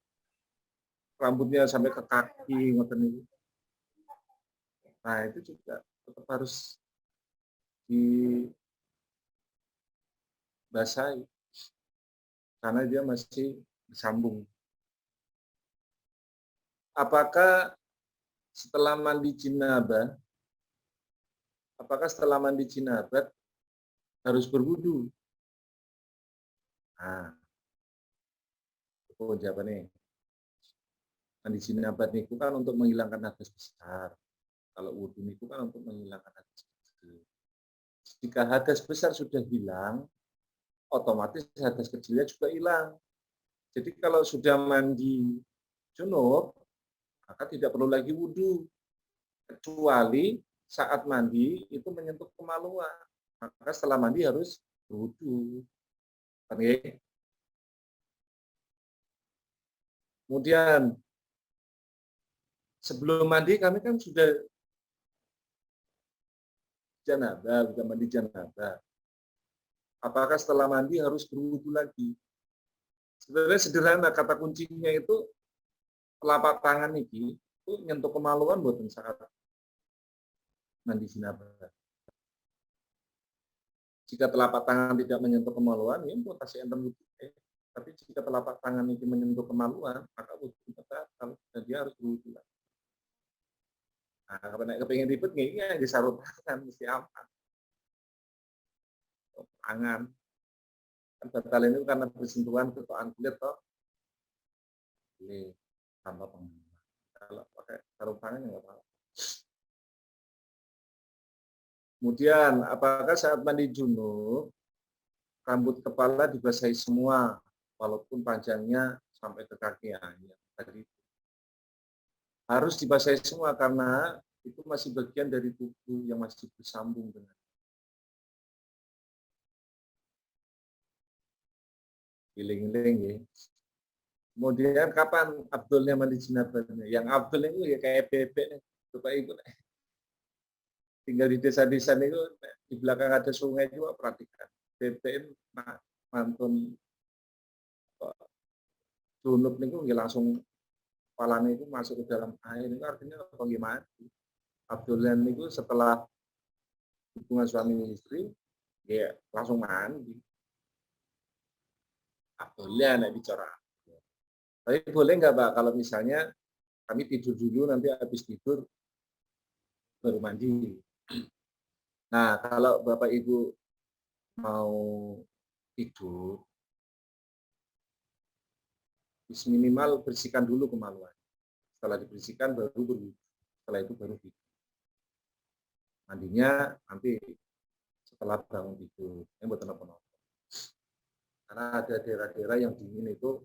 rambutnya sampai ke kaki ngoten niku. Nah, itu juga tetap harus dibasahi karena dia masih bersambung. Apakah setelah mandi janabah apakah setelah mandi janabah harus berwudu? Nah, itu jawabannya. Mandi janabah niku kan untuk menghilangkan hadas besar. Kalau wudu niku kan untuk menghilangkan hadas kecil. Jika hadas besar sudah hilang, otomatis hadas kecilnya juga hilang. Jadi kalau sudah mandi junub, maka tidak perlu lagi wudhu. Kecuali saat mandi itu menyentuh kemaluan. Maka setelah mandi harus berwudhu. Oke. Kemudian sebelum mandi kami kan sudah janabah, sudah mandi janabah. Apakah setelah mandi harus berwudhu lagi? Sebenarnya sederhana, kata kuncinya itu telapak tangan ini itu nyentuh kemaluan buatan saat mandi janabah. Jika telapak tangan tidak menyentuh kemaluan, ya mutasi enten wudhu. Tapi jika telapak tangan itu menyentuh kemaluan, maka wudhu batal dan dia harus berwudhu lagi. Nah, kalau naik kepingin ribet, ya disarut tangan, mesti aman. Tangan. Kan batal ini karena bersentuhan ketuaan kulit, toh. Ini tanpa pengaman. Kalau pakai sarung tangan, ya nggak apa-apa. Kemudian, apakah saat mandi junub, rambut kepala dibasahi semua, walaupun panjangnya sampai ke kaki? Ya, tadi harus dibasahi semua karena itu masih bagian dari tubuh yang masih bersambung dengan giling-giling ya. Kemudian kapan Abdulnya mandi janabahnya? Yang Abdul itu ya kayak bebek nih, Bapak Ibu. Tinggal di desa-desa itu di belakang ada sungai juga perhatikan. Bebek mantun junub niku langsung kepalanya itu masuk ke dalam air. Itu artinya apa gimana? Abdulnya niku setelah hubungan suami istri, ya langsung mandi. Abdulnya nek bicara. Tapi boleh nggak Pak kalau misalnya kami tidur dulu nanti habis tidur baru mandi. Nah, kalau Bapak Ibu mau tidur, minimal bersihkan dulu kemaluan. Setelah dibersihkan baru berwudu. Setelah itu baru tidur. Mandinya nanti setelah bangun tidur. Yang buat apa? Karena ada daerah-daerah yang dingin itu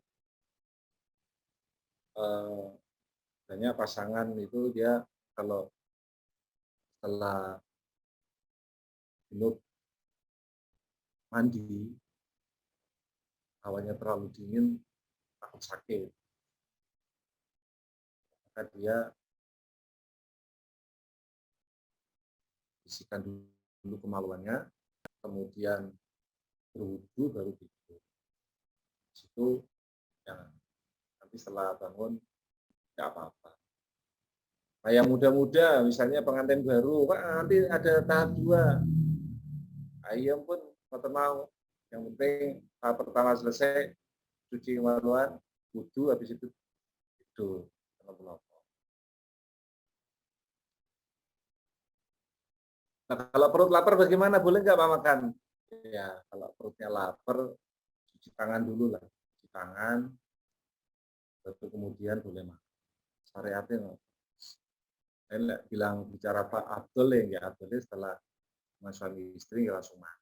banyak pasangan itu dia kalau setelah junub mandi hawanya terlalu dingin takut sakit, maka dia bersihkan dulu kemaluannya, kemudian berwudu baru tidur. Situ yang nanti setelah bangun nggak apa-apa. Nah, yang muda-muda, misalnya pengantin baru, Pak, nanti ada tahap 2. Ayam pun mau. Yang penting tahap pertama selesai, cuci kemaluan, wudu, habis itu tidur. Nah, kalau perut lapar bagaimana? Boleh nggak Pak makan? Ya, kalau perutnya lapar, cuci tangan dulu lah. Cuci tangan, baru kemudian boleh makan. Syariatnya nggak. Saya bilang bicara Pak Abdul ya, Abdul setelah suami istri langsung makan.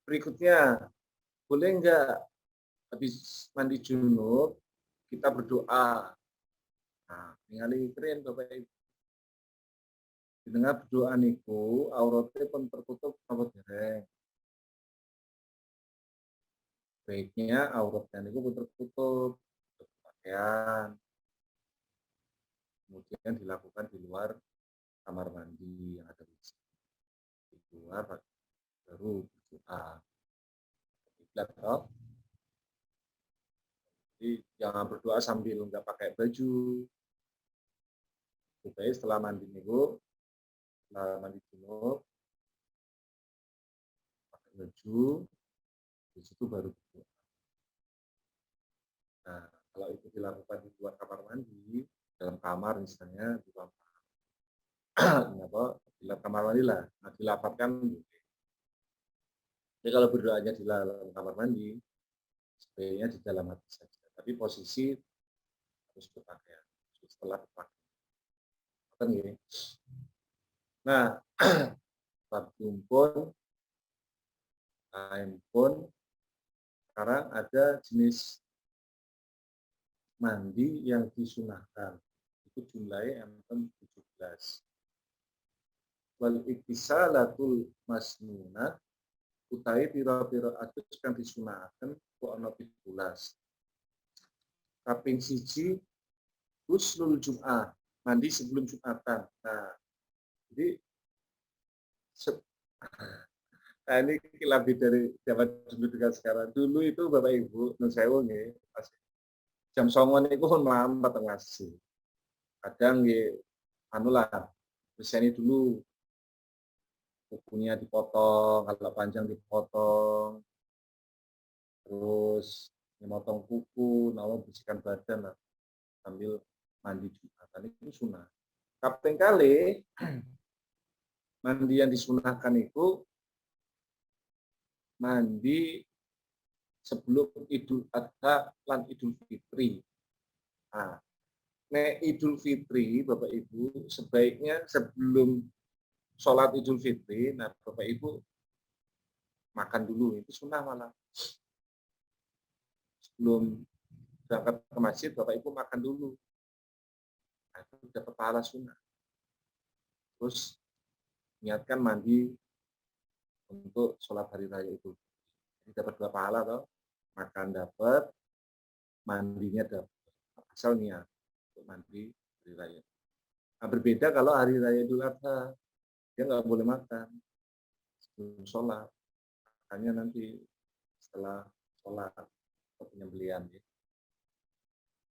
Berikutnya, boleh nggak habis mandi junub kita berdoa? Nah, ningali keren Bapak Ibu. Dengar berdoa niku auratnya pun tertutup apa dereng. Baiknya auratnya niku pun tertutup pakaian. Kemudian dilakukan di luar kamar mandi yang ada di sini. keluar baru berdoa. Kiblat toh. Jadi jangan berdoa sambil nggak pakai baju. Supaya setelah mandi minggu, setelah mandi junub, pakai baju, di situ baru berdoa. Nah, kalau itu dilakukan di luar kamar mandi, dalam kamar misalnya, di dalam kamar mandi lah, nah, dilapatkan. Jadi kalau berdoanya di dalam kamar mandi, sebaiknya di dalam hati saja. Tapi posisi harus berpakaian setelah berpakaian. Kan gini. Nah, parfum pun, kain pun, sekarang ada jenis mandi yang disunahkan. Itu jumlahnya yang 17. Wal iktisalatul masnunah utawi pira-pira atus kang disunahkan ku ana 17. Kaping siji Ghuslul Jum'ah, mandi sebelum Jumatan. Nah, jadi nah ini lebih dari zaman dulu dengan sekarang. Dulu itu Bapak Ibu, nun sewu nggih, jam 09.00 niku pun melambat ngaji. Kadang nggih anu lah, beseni dulu kukunya dipotong, kalau panjang dipotong, terus memotong kuku, namun bersihkan badan lah sambil mandi Jumatan itu sunnah. Kaping kali mandi yang disunahkan itu mandi sebelum Idul Adha lan Idul Fitri. Nah, Idul Fitri Bapak Ibu sebaiknya sebelum sholat Idul Fitri, nah Bapak Ibu makan dulu, itu sunnah malah. Sebelum berangkat ke masjid, Bapak Ibu makan dulu. Nah, itu dapat pahala sunnah. Terus niatkan mandi untuk sholat hari raya itu. Jadi dapat 2 pahala toh. Makan dapat, mandinya dapat. Asal niat untuk mandi hari raya. Nah, berbeda kalau hari raya Idul Adha, dia nggak boleh makan sebelum sholat. Makanya nanti setelah sholat atau penyembelihan.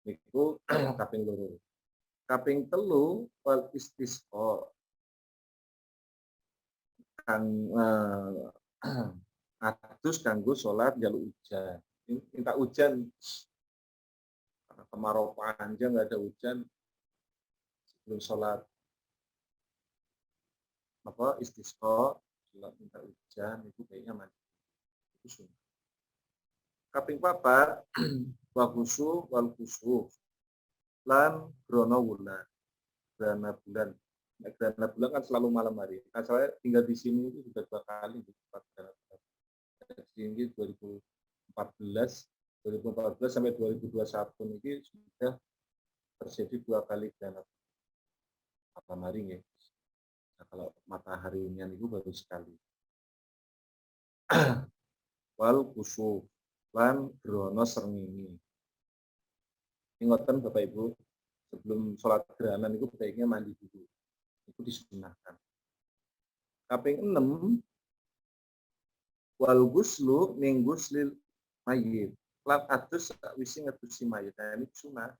Itu kaping loro. Kaping telu wal istisqa kang atus kanggo sholat jaluk hujan. Minta hujan karena kemarau panjang nggak ada hujan sebelum sholat istisqa, sholat minta hujan itu kayaknya mandi itu sunnah. Kaping papat wa khusu wal khusu lan grono wulan, gerhana bulan. Nah, gerhana bulan kan selalu malam hari. Nah, saya tinggal di sini itu sudah 2 kali di tempat gerhana bulan. Tinggi 2014 sampai 2021 ini sudah terjadi 2 kali gerhana malam hari ya. Nah, kalau mataharinya itu baru sekali. Wal kusuf lan grono srengenge. Ingatkan Bapak Ibu, sebelum sholat gerhana itu baiknya mandi dulu. Itu disunahkan. Kaping 6 wal guslu min guslil mayyit. Lan adus sakwise ngedusi mayit. Nah, ini sunah.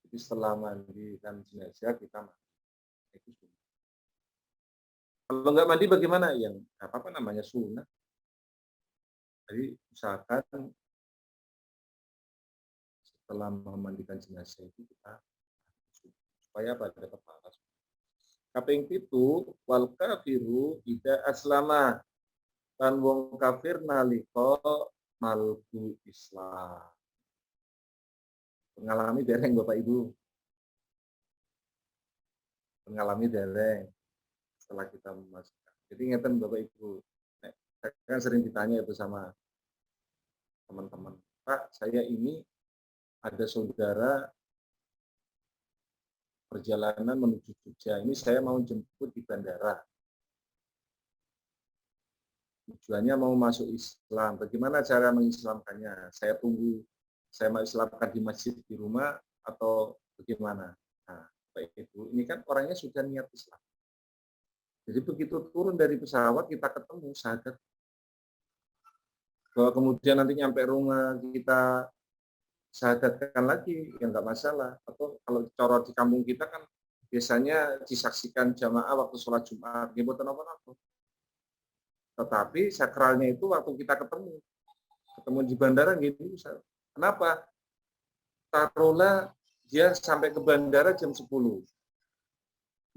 Jadi setelah mandikan jenazah kita mandi. Itu sunah. Kalau nggak mandi bagaimana? Yang apa namanya sunnah. Jadi usahakan setelah memandikan jenazah itu kita supaya pada kepala. Kaping 7 wal kafiru ida aslama lan wong kafir nalika malbu Islam. Mengalami dereng Bapak Ibu. Mengalami dereng setelah kita memasukkan. Jadi ngeten Bapak Ibu. Saya kan sering ditanya itu sama teman-teman. Pak, saya ini ada saudara perjalanan menuju Jogja. Ini saya mau jemput di bandara. Tujuannya mau masuk Islam. Bagaimana cara mengislamkannya? Saya tunggu, saya mau islamkan di masjid di rumah atau bagaimana? Nah, Bapak Ibu, ini kan orangnya sudah niat Islam. Jadi begitu turun dari pesawat kita ketemu syahadat. Bahwa kemudian nanti nyampe rumah kita syahadatkan lagi, ya nggak masalah. Atau kalau cara di kampung kita kan biasanya disaksikan jamaah waktu sholat Jumat, gitu apa-apa. Tetapi sakralnya itu waktu kita ketemu di bandara gitu. Kenapa? Taruhlah dia sampai ke bandara jam 10.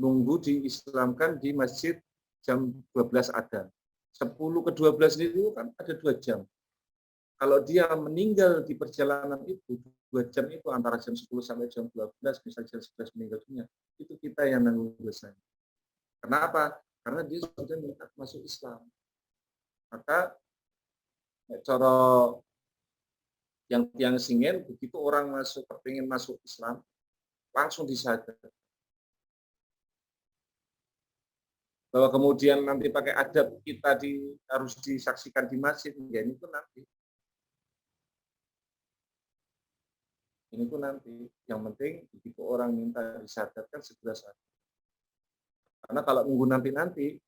Nunggu diislamkan di masjid jam 12 adzan. 10 ke 12 itu kan ada 2 jam. Kalau dia meninggal di perjalanan itu, 2 jam itu antara jam 10 sampai jam 12, misalnya jam 11 meninggal dunia, itu kita yang nanggung dosanya. Kenapa? Karena dia sudah minta masuk Islam. Maka cara yang tiang singen, begitu orang kepingin masuk Islam, langsung disadar. Bahwa kemudian nanti pakai adab kita harus disaksikan di masjid, ya ini pun nanti. Ini pun nanti. Yang penting begitu orang minta disadarkan segera sadar. Karena kalau nunggu nanti,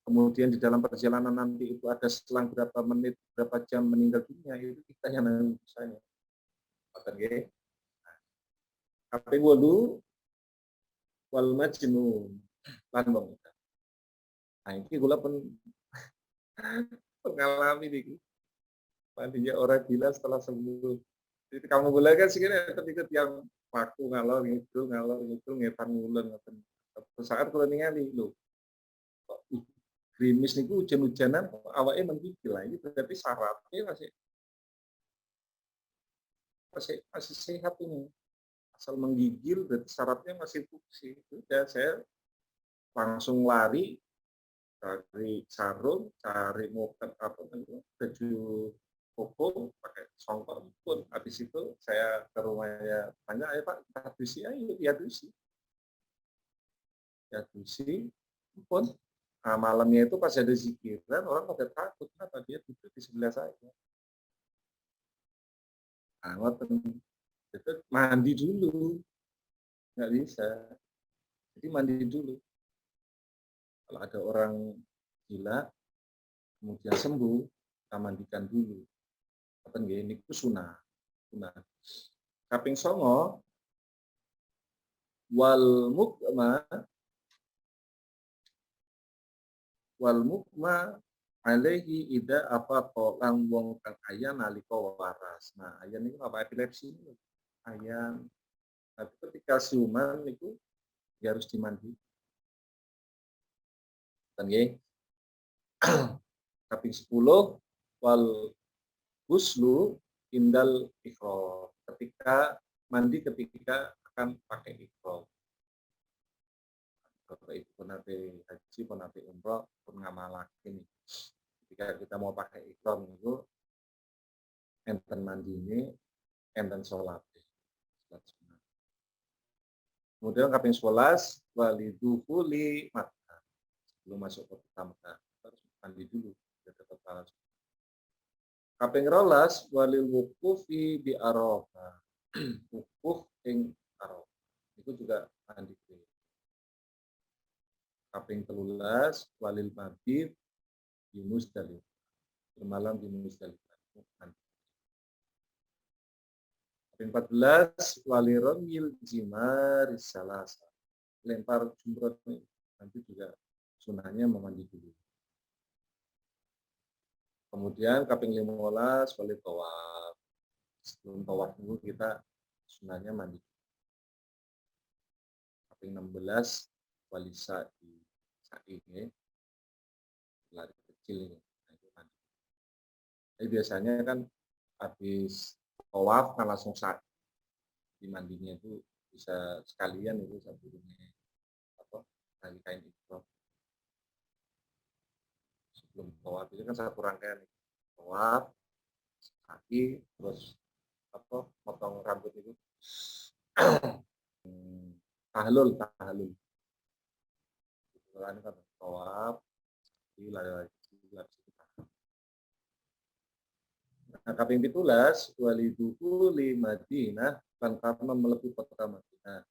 kemudian di dalam perjalanan nanti itu ada selang berapa menit, berapa jam meninggal dunia, itu kita yang nanggung dosanya. Oke. Kaping 8 wal majnun lan wong. Nah, ini kula pun mengalami niki. Mandinya orang gila setelah sembuh. Jadi kamu gula kan sih ketika yang waktu ngalor ngidul ngetan ngulon ngoten. Suatu saat kula ningali lho, kok gerimis niku hujan-hujanan kok awake menggigil. Lah ini berarti sarafnya masih sehat ini. Asal menggigil berarti sarafnya masih fungsi. Udah saya langsung lari cari sarung, cari moket apa namanya, baju koko pakai songkok pun. Habis itu saya ke rumahnya tanya, "Ayo Pak, kita hadusi." "Ayo dihadusi." Dihadusi pun. Nah, malamnya itu pas ada zikiran, orang pada takut, kenapa dia duduk di sebelah saya. Nah, ngoten. Itu mandi dulu, nggak bisa. Jadi mandi dulu. Kalau ada orang gila, kemudian sembuh, kita mandikan dulu. Ngoten nggih, niku sunah. Sunah. Kaping 9 wal mukma alaihi ida apa lang wong kang aya nalika waras. Nah, ayan niku apa epilepsi niku. Ayan. Tapi ketika siuman itu dia harus dimandi. Kan nggih. Kaping 10 wal huslu indal ihram. Ketika mandi ketika akan pakai ihram. Bapak Ibu pun nanti haji, pun nanti umroh, pun ngamalake nih. Ketika kita mau pakai ihram itu enten mandine, enten sholat. Kemudian kaping 11 walidukhuli Makkah. Sebelum masuk ke kota Makkah harus mandi dulu biar dapat pahala. Kaping 12 walil wuqufi bi Arafah. Wukuf ing Arafah. Itu juga mandi dulu. Kaping 13 walil mabit di Musdalifah. Bermalam di Musdalifah. Kaping 14 waliromil jimar salasa. Lempar jumrot nanti juga sunahnya memandi dulu. Kemudian kaping 15 wali tawaf. Sebelum tawaf dulu kita sunahnya mandi. Kaping 16 wali sa'i. Sa'i ya. Lari kecil ini. Nah, itu mandi. Jadi biasanya kan habis tawaf kan langsung sa'i. Di mandinya itu bisa sekalian itu sebelumnya apa lagi kain ihram. Sebelum tawaf itu kan satu rangkaian tawaf, kaki, terus apa potong rambut itu tahlul kan tawaf di lari nah, kaping 17 waliduhu li Madinah lan karena melebihi kota Madinah.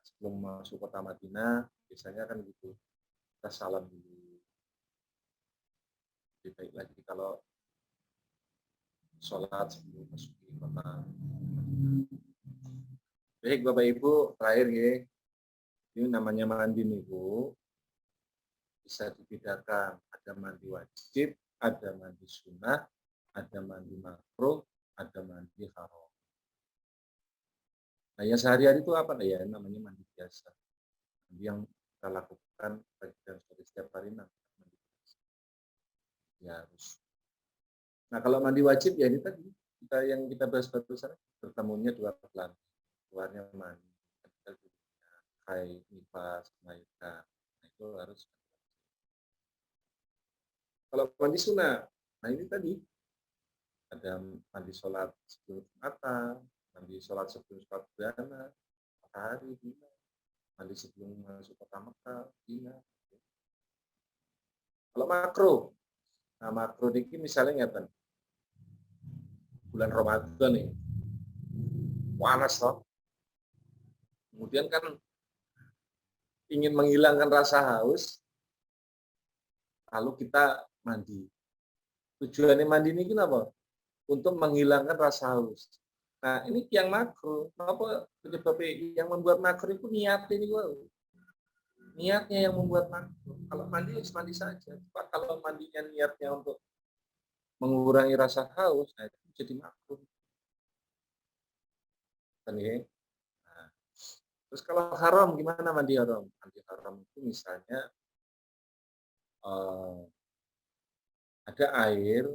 Sebelum masuk kota Madinah biasanya kan gitu kita salam dulu. Lebih baik lagi kalau sholat sebelum masuk ke kota. Baik Bapak Ibu, terakhir ya, ini namanya mandi nih Bu, bisa dibedakan. Ada mandi wajib, ada mandi sunnah, ada mandi makruh, ada mandi haram. Nah, yang sehari-hari itu apa ya? Namanya mandi biasa. Mandi yang kita lakukan pagi dan sore setiap hari mandi biasa. Ya harus. Nah, kalau mandi wajib ya ini tadi kita yang kita bahas barusan, bertemunya dua kelamin, keluarnya mandi. Kita juga haid, nifas, melahirkan. Nah, itu harus. Kalau mandi sunnah, nah ini tadi ada mandi sholat sebelum Jumatan, mandi sholat sebelum sholat berdana, matahari, bina, mandi sebelum masuk kota Mekah, bina. Kalau makro, nah makro ini misalnya ngeten, bulan Ramadan nih, panas toh. Kemudian kan ingin menghilangkan rasa haus, lalu kita mandi. Tujuannya mandi ini kenapa? Untuk menghilangkan rasa haus. Nah, ini yang makro. Apa penyebabnya yang membuat makro itu niat ini, wow. Niatnya yang membuat makro. Kalau mandi, mandi saja. Kalau mandinya niatnya untuk mengurangi rasa haus, nah itu jadi makro. Nah, terus kalau haram, gimana mandi haram? Mandi haram itu misalnya ada air,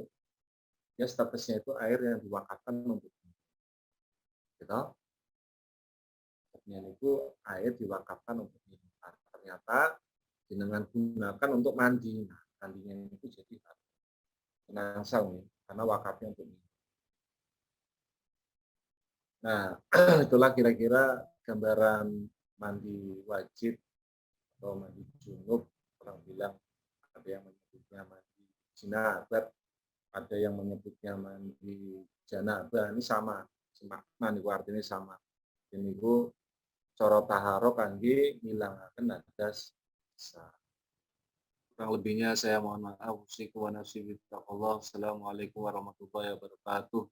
ya statusnya itu air yang diwakafkan untuk gitu. Itu air diwakafkan untuk minum. Ternyata dengan gunakan untuk mandi. Nah, mandinya itu jadi penangsang nih, karena wakafnya untuk minum. Nah, itulah kira-kira gambaran mandi wajib atau mandi junub. Orang bilang ada yang menyebutnya mandi jinabat, ada yang menyebutnya mandi janabah. Ini sama, mandi artinya sama. Ini bu coro taharo kangge ngilangaken najas sah. Kurang lebihnya saya mohon maaf. Assalamualaikum warahmatullahi wabarakatuh.